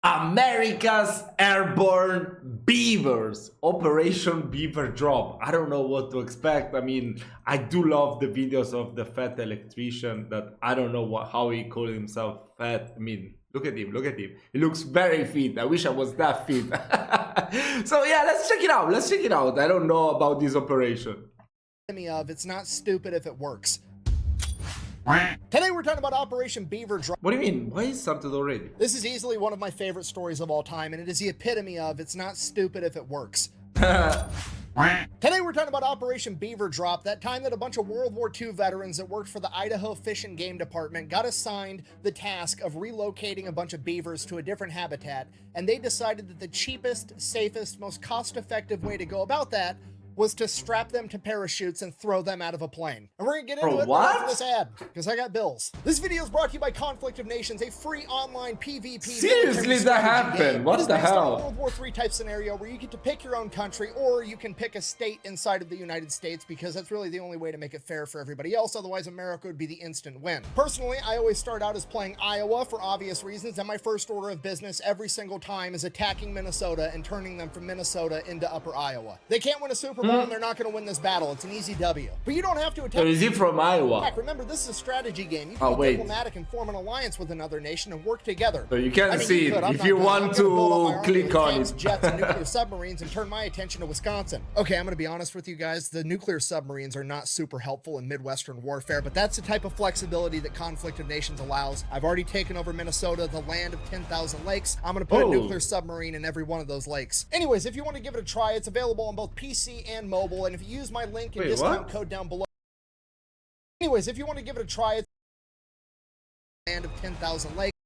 America's Airborne Beavers, Operation Beaver Drop. I don't know what to expect. I mean, I do love the videos of the fat electrician that I don't know how he called himself fat. I mean, look at him, look at him. He looks very fit. I wish I was that fit. So yeah, let's check it out. Let's check it out. I don't know about this operation. It's not stupid if it works. Today we're talking about Operation Beaver Drop. What do you mean? Why is started already? This is easily one of my favorite stories of all time, and it is the epitome of it's not stupid if it works. Today we're talking about Operation Beaver Drop, that time that a bunch of World War II veterans that worked for the Idaho Fish and Game Department got assigned the task of relocating a bunch of beavers to a different habitat, and they decided that the cheapest, safest, most cost-effective way to go about that was to strap them to parachutes and throw them out of a plane. And we're gonna get into it right after this ad, because I got bills. This video is brought to you by Conflict of Nations, a free online PvP. Seriously, that happened? What the hell? It's a World War III type scenario where you get to pick your own country, or you can pick a state inside of the United States, because that's really the only way to make it fair for everybody else. Otherwise, America would be the instant win. Personally, I always start out as playing Iowa for obvious reasons, and my first order of business every single time is attacking Minnesota and turning them from Minnesota into Upper Iowa. They can't win a Super Bowl, and they're not going to win this battle. It's an easy W. But you don't have to attack. So is he from Iowa? Remember, this is a strategy game. You can be diplomatic and form an alliance with another nation and work together. So you can see it if you want to click on it. Jets and nuclear submarines and turn my attention to Wisconsin. Okay, I'm going to be honest with you guys. The nuclear submarines are not super helpful in Midwestern warfare, but that's the type of flexibility that Conflict of Nations allows. I've already taken over Minnesota, the land of 10,000 lakes. I'm going to put a nuclear submarine in every one of those lakes. Anyways, if you want to give it a try, it's available on both PC and mobile. And if you use my link and discount code down below. Anyways, if you want to give it a try, it's land of 10,000 lakes.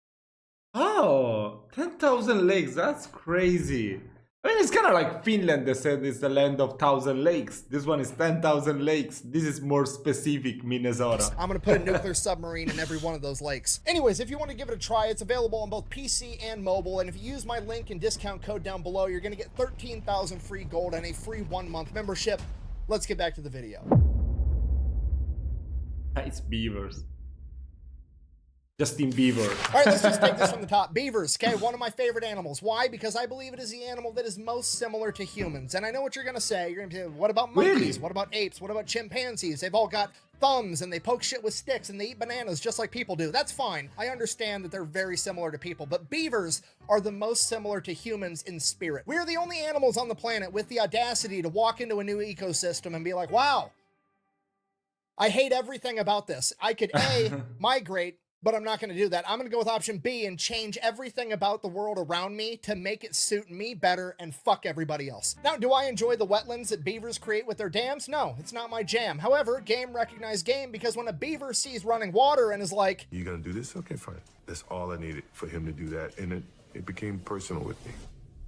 Oh, 10,000 lakes. That's crazy. I mean, it's kind of like Finland. They said it's the land of 1,000 lakes. This one is 10,000 lakes. This is more specific, Minnesota. I'm going to put a nuclear submarine in every one of those lakes. Anyways, if you want to give it a try, it's available on both PC and mobile. And if you use my link and discount code down below, you're going to get 13,000 free gold and a free 1-month membership. Let's get back to the video. It's beavers. Justin Beaver. All right, let's just take this from the top. Beavers, okay, one of my favorite animals. Why? Because I believe it is the animal that is most similar to humans. And I know what you're going to say. You're going to say, what about monkeys? Really? What about apes? What about chimpanzees? They've all got thumbs and they poke shit with sticks and they eat bananas just like people do. That's fine. I understand that they're very similar to people, but beavers are the most similar to humans in spirit. We are the only animals on the planet with the audacity to walk into a new ecosystem and be like, wow, I hate everything about this. I could A, migrate, but I'm not going to do that. I'm going to go with option B and change everything about the world around me to make it suit me better and fuck everybody else. Now, do I enjoy the wetlands that beavers create with their dams? No, it's not my jam. However, game recognized game, because when a beaver sees running water and is like, "You gonna do this? Okay, fine." That's all I needed for him to do that, and it became personal with me.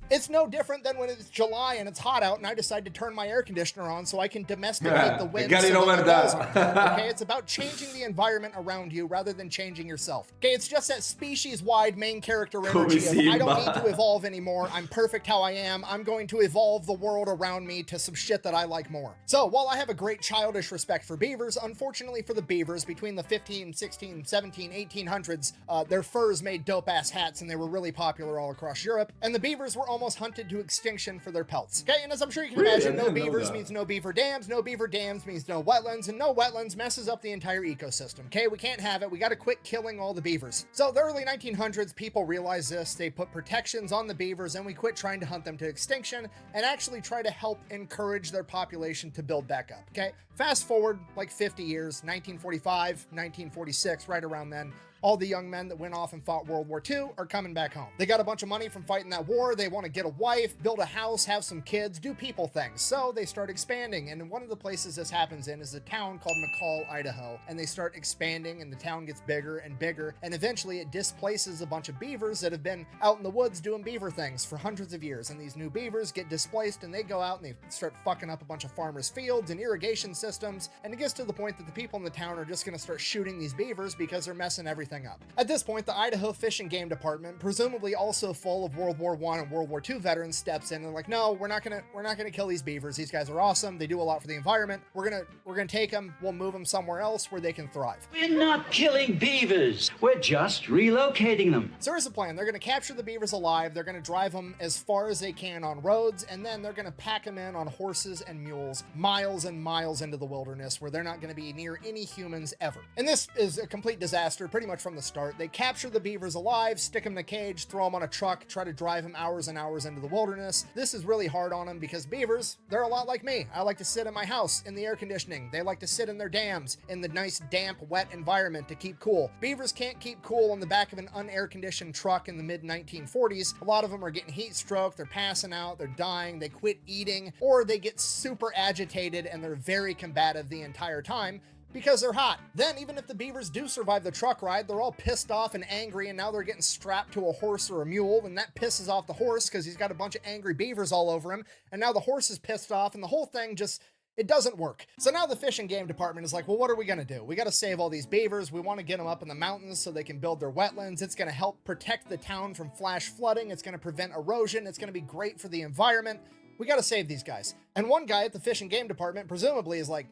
it's no different than when it's July and it's hot out and I decide to turn my air conditioner on so I can domesticate the wind. Got it over that. Okay, it's about changing the environment around you rather than changing yourself. Okay, it's just that species-wide main character energy of I don't need to evolve anymore. I'm perfect how I am. I'm going to evolve the world around me to some shit that I like more. So while I have a great childish respect for beavers, unfortunately for the beavers, between the 15, 16, 17, 1800s, their furs made dope-ass hats and they were really popular all across Europe, and the beavers were almost hunted to extinction for their pelts. Okay, and as I'm sure you can imagine, no beavers means no beaver dams means no wetlands, and no wetlands messes up the entire ecosystem. Okay, we can't have it. We got to quit killing all the beavers. So the early 1900s, people realized this. They put protections on the beavers, and we quit trying to hunt them to extinction and actually try to help encourage their population to build back up. Okay, fast forward like 50 years, 1945, 1946, right around then. All the young men that went off and fought World War II are coming back home. They got a bunch of money from fighting that war. They want to get a wife, build a house, have some kids, do people things. So they start expanding. And one of the places this happens in is a town called McCall, Idaho. And they start expanding and the town gets bigger and bigger. And eventually it displaces a bunch of beavers that have been out in the woods doing beaver things for hundreds of years. And these new beavers get displaced and they go out and they start fucking up a bunch of farmers' fields and irrigation systems. And it gets to the point that the people in the town are just going to start shooting these beavers because they're messing everything everything up. At this point, the Idaho Fish and Game Department, presumably also full of World War I and World War II veterans, steps in and like, no, we're not gonna kill these beavers. These guys are awesome. They do a lot for the environment. We're gonna take them. We'll move them somewhere else where they can thrive. We're not killing beavers. We're just relocating them. So here's the plan. They're gonna capture the beavers alive. They're gonna drive them as far as they can on roads, and then they're gonna pack them in on horses and mules, miles and miles into the wilderness where they're not gonna be near any humans ever. And this is a complete disaster pretty much from the start. They capture the beavers alive, stick them in a cage, throw them on a truck, try to drive them hours and hours into the wilderness. This is really hard on them because beavers, they're a lot like me. I like to sit in my house in the air conditioning. They like to sit in their dams in the nice, damp, wet environment to keep cool. Beavers can't keep cool on the back of an unair conditioned truck in the mid 1940s. A lot of them are getting heat stroke, they're passing out, they're dying, they quit eating, or they get super agitated and they're very combative the entire time because they're hot. Then, even if the beavers do survive the truck ride, they're all pissed off and angry, and now they're getting strapped to a horse or a mule, and that pisses off the horse because he's got a bunch of angry beavers all over him, and now the horse is pissed off, and the whole thing just, it doesn't work. So now the Fish and Game Department is like, well, what are we gonna do? We gotta save all these beavers. We wanna get them up in the mountains so they can build their wetlands. It's gonna help protect the town from flash flooding. It's gonna prevent erosion. It's gonna be great for the environment. We gotta save these guys. And one guy at the Fish and Game Department presumably is like,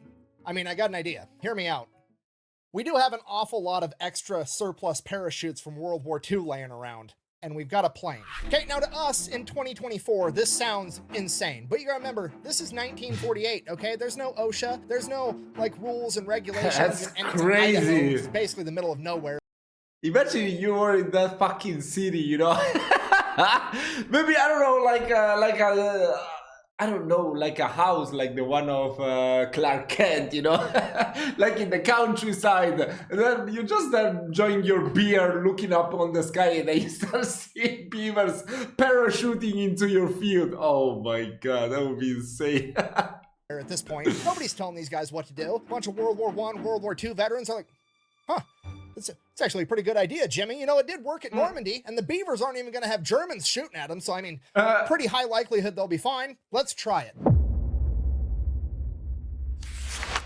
I mean, I got an idea. Hear me out. We do have an awful lot of extra surplus parachutes from World War II laying around, and we've got a plane. Okay, now to us in 2024, this sounds insane, but you gotta remember, this is 1948, okay? There's no OSHA, there's no like ruals and regulations. That's and crazy. Idaho, it's basically the middle of nowhere. Imagine you were in that fucking city, you know? Maybe, I don't know, I don't know, like a house like the one of Clark Kent, you know, like in the countryside. And then you just enjoying your beer, looking up on the sky, and then you start seeing beavers parachuting into your field. Oh my God, that would be insane. At this point, nobody's telling these guys what to do. A bunch of World War I, World War II veterans are like, huh, it's actually a pretty good idea, Jimmy. You know, it did work at Normandy, and the beavers aren't even going to have Germans shooting at them, so I mean, pretty high likelihood they'll be fine. Let's try it.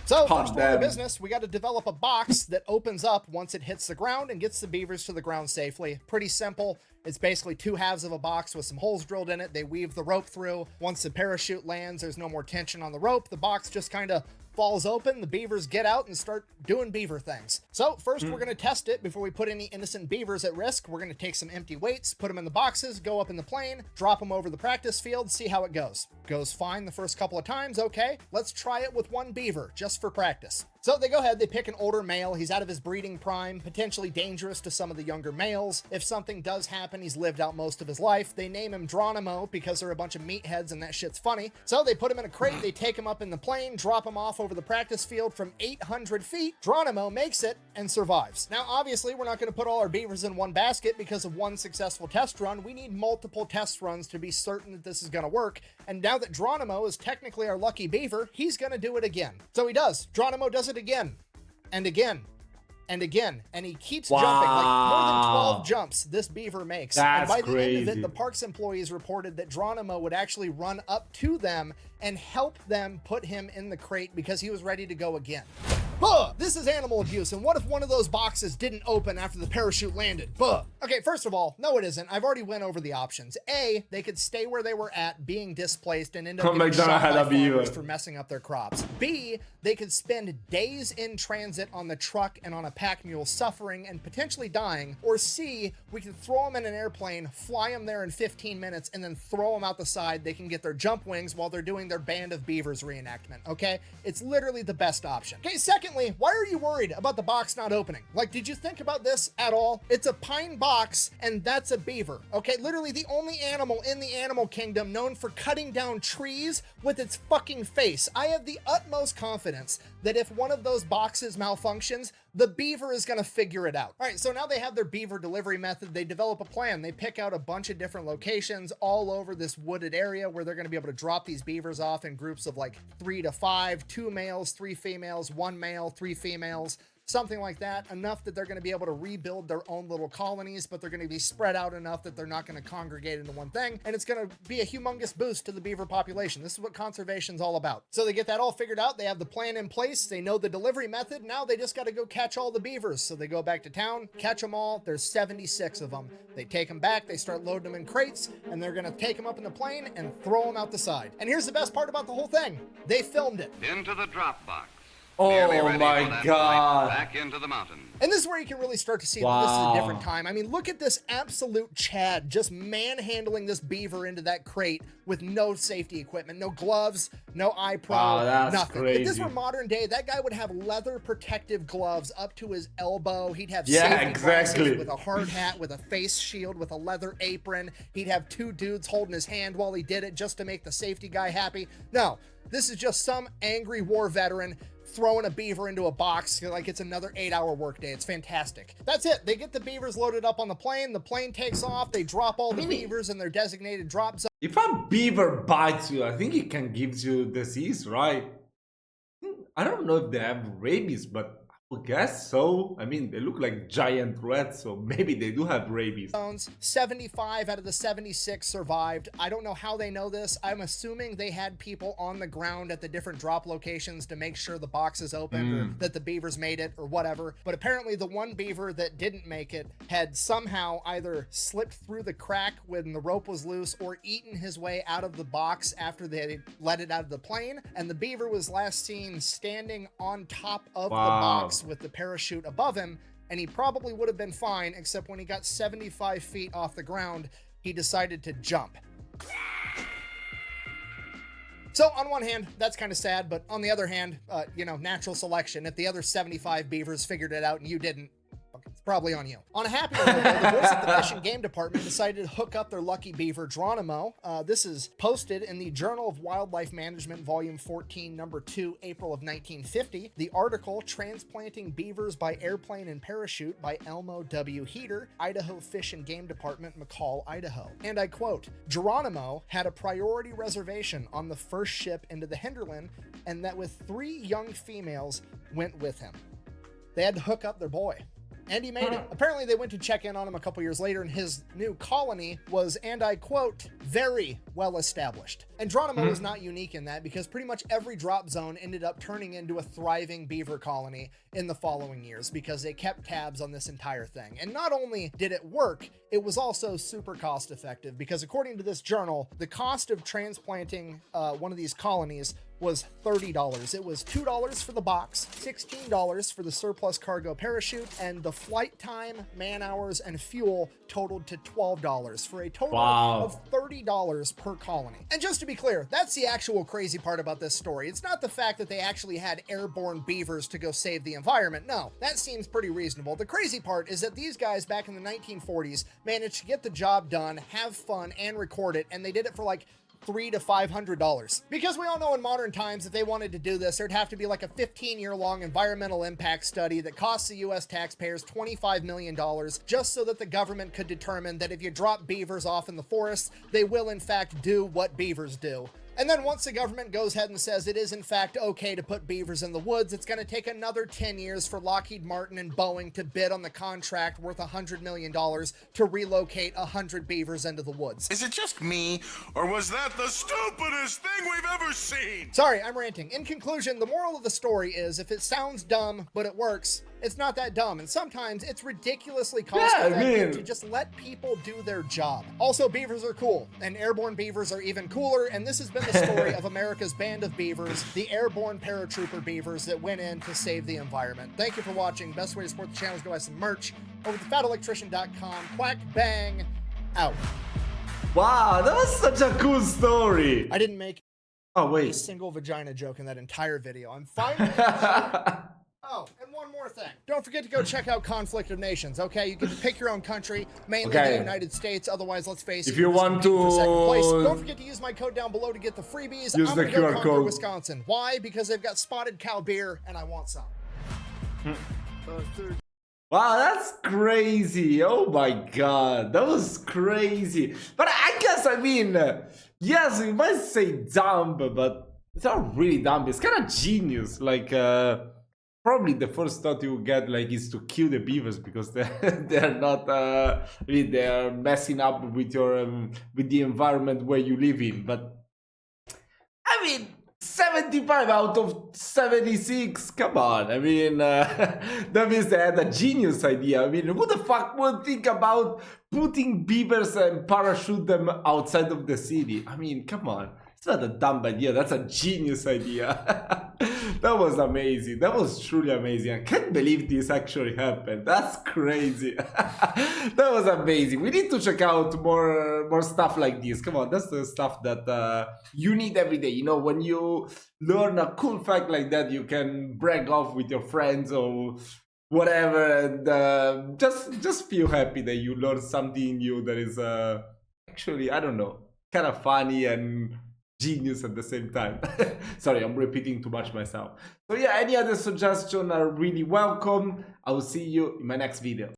So, first order of business, we got to develop a box that opens up once it hits the ground and gets the beavers to the ground safely. Pretty simple. It's basically two halves of a box with some holes drilled in it. They weave the rope through. Once the parachute lands, there's no more tension on the rope. The box just kind of falls open, the beavers get out and start doing beaver things. So first we're going to test it before we put any innocent beavers at risk. We're going to take some empty weights, put them in the boxes, go up in the plane, drop them over the practice field, see how it goes. Goes fine the first couple of times, okay. Let's try it with one beaver, just for practice. So they go ahead, they pick an older male, he's out of his breeding prime, potentially dangerous to some of the younger males. If something does happen, he's lived out most of his life. They name him Geronimo because they're a bunch of meatheads and that shit's funny. So they put him in a crate, they take him up in the plane, drop him off over the practice field from 800 feet. Geronimo makes it and survives. Now, obviously, we're not gonna put all our beavers in one basket because of one successful test run. We need multiple test runs to be certain that this is gonna work. And now that Geronimo is technically our lucky beaver, he's gonna do it again. So he does. Geronimo does it again and again and again, and he keeps jumping like more than 12 jumps this beaver makes. That's and by the crazy. end of it, the parks employees reported that Geronimo would actually run up to them and help them put him in the crate because he was ready to go again. Buh! This is animal abuse, and what if one of those boxes didn't open after the parachute landed? Buh! Okay, first of all, no it isn't. I've already went over the options. A, they could stay where they were at, being displaced, and end up getting shot by farmers for messing up their crops. B, they could spend days in transit on the truck and on a pack mule suffering and potentially dying. Or C, we could throw them in an airplane, fly them there in 15 minutes, and then throw them out the side. They can get their jump wings while they're doing their Band of Beavers reenactment, okay? It's literally the best option. Okay, secondly, why are you worried about the box not opening? Like, did you think about this at all? It's a pine box, and that's a beaver, okay? Literally the only animal in the animal kingdom known for cutting down trees with its fucking face. I have the utmost confidence that if one of those boxes malfunctions, the beaver is gonna figure it out. All right, so now they have their beaver delivery method. They develop a plan. They pick out a bunch of different locations all over this wooded area where they're gonna be able to drop these beavers off in groups of like 3 to 5, 2 males, 3 females, 1 male, 3 females. something like that, enough that they're going to be able to rebuild their own little colonies, but they're going to be spread out enough that they're not going to congregate into one thing, and it's going to be a humongous boost to the beaver population. This is what conservation's all about. So they get that all figured out, they have the plan in place, they know the delivery method, now they just got to go catch all the beavers. So they go back to town, catch them all, there's 76 of them. They take them back, they start loading them in crates, and they're going to take them up in the plane and throw them out the side. And here's the best part about the whole thing. They filmed it. Into the drop box. Oh my god. Back into the mountain. And this is where you can really start to see that this is a different time. I mean, look at this absolute Chad just manhandling this beaver into that crate with no safety equipment, no gloves, no eye pro, nothing. Crazy. If this were modern day, that guy would have leather protective gloves up to his elbow. He'd have Yeah, safety exactly. glasses with a hard hat, with a face shield, with a leather apron. He'd have two dudes holding his hand while he did it just to make the safety guy happy. No, this is just some angry war veteran throwing a beaver into a box like it's another 8-hour workday. It's fantastic. That's it. They get the beavers loaded up on the plane takes off, they drop all the beavers in their designated drop zone. If a beaver bites you, I think it can give you disease, right? I don't know if they have rabies, but I would guess so. I mean, they look like giant rats, so maybe they do have rabies. 75 out of the 76 survived. I don't know how they know this. I'm assuming they had people on the ground at the different drop locations to make sure the box is open or that the beavers made it or whatever. But apparently the one beaver that didn't make it had somehow either slipped through the crack when the rope was loose or eaten his way out of the box after they had let it out of the plane. And the beaver was last seen standing on top of the box with the parachute above him, and he probably would have been fine, except when he got 75 feet off the ground, he decided to jump. So on one hand, that's kind of sad, but on the other hand, you know, natural selection. If the other 75 beavers figured it out and you didn't, it's probably on you. On a happy note, the boys at the Fish and Game Department decided to hook up their lucky beaver, Geronimo. This is posted in the Journal of Wildlife Management, Volume 14, Number 2, April of 1950. The article, Transplanting Beavers by Airplane and Parachute by Elmo W. Heater, Idaho Fish and Game Department, McCall, Idaho. And I quote, Geronimo had a priority reservation on the first ship into the hinterland, and that with 3 young females went with him. They had to hook up their boy. And he made it. Apparently they went to check in on him a couple years later, and his new colony was, and I quote, very well established. And Geronimo was not unique in that, because pretty much every drop zone ended up turning into a thriving beaver colony in the following years, because they kept tabs on this entire thing. And not only did it work, it was also super cost effective, because according to this journal, the cost of transplanting one of these colonies was $30. It was $2 for the box, $16 for the surplus cargo parachute, and the flight time, man hours, and fuel totaled to $12 for a total of $30 per colony. And just to be clear, that's the actual crazy part about this story. It's not the fact that they actually had airborne beavers to go save the environment. No, that seems pretty reasonable. The crazy part is that these guys back in the 1940s managed to get the job done, have fun, and record it, and they did it for like $300 to $500. Because we all know in modern times, if they wanted to do this, there'd have to be like a 15-year-long environmental impact study that costs the US taxpayers $25 million just so that the government could determine that if you drop beavers off in the forests, they will in fact do what beavers do. And then once the government goes ahead and says it is in fact okay to put beavers in the woods, it's going to take another 10 years for Lockheed Martin and Boeing to bid on the contract worth $100 million to relocate 100 beavers into the woods. Is it just me, or was that the stupidest thing we've ever seen? Sorry, I'm ranting. In conclusion, the moral of the story is if it sounds dumb, but it works, it's not that dumb. And sometimes it's ridiculously cost effective to just let people do their job. Also, beavers are cool, and airborne beavers are even cooler. And this has been the story of America's band of beavers, the airborne paratrooper beavers that went in to save the environment. Thank you for watching. Best way to support the channel is to buy some merch over to thefatelectrician.com. Quack bang out. Wow, that was such a cool story. I didn't make a single vagina joke in that entire video. I'm finally Oh, and one more thing. Don't forget to go check out Conflict of Nations, okay? You get to pick your own country, mainly the United States. Otherwise, let's face it, if you want to for second place. Don't forget to use my code down below to get the freebies. Use I'm the gonna go QR conquer code. Wisconsin. Why? Because they've got spotted cow beer, and I want some. Wow, that's crazy. Oh my god, that was crazy. But I guess, I mean, yes, we might say dumb, but it's not really dumb. It's kind of genius. Like, probably the first thought you get like is to kill the beavers because they're not I mean, they're messing up with your with the environment where you live in. But I mean, 75 out of 76, come on. I mean, that means they had a genius idea. I mean, who the fuck would think about putting beavers and parachute them outside of the city? I mean, come on. It's not a dumb idea. That's a genius idea. That was amazing. That was truly amazing. I can't believe this actually happened. That's crazy. That was amazing. We need to check out more stuff like this. Come on, that's the stuff that you need every day. You know, when you learn a cool fact like that, you can brag off with your friends or whatever, and just feel happy that you learned something new that is actually, I don't know, kind of funny and genius at the same time. Sorry, I'm repeating too much myself. So yeah, any other suggestion are really welcome. I will see you in my next video.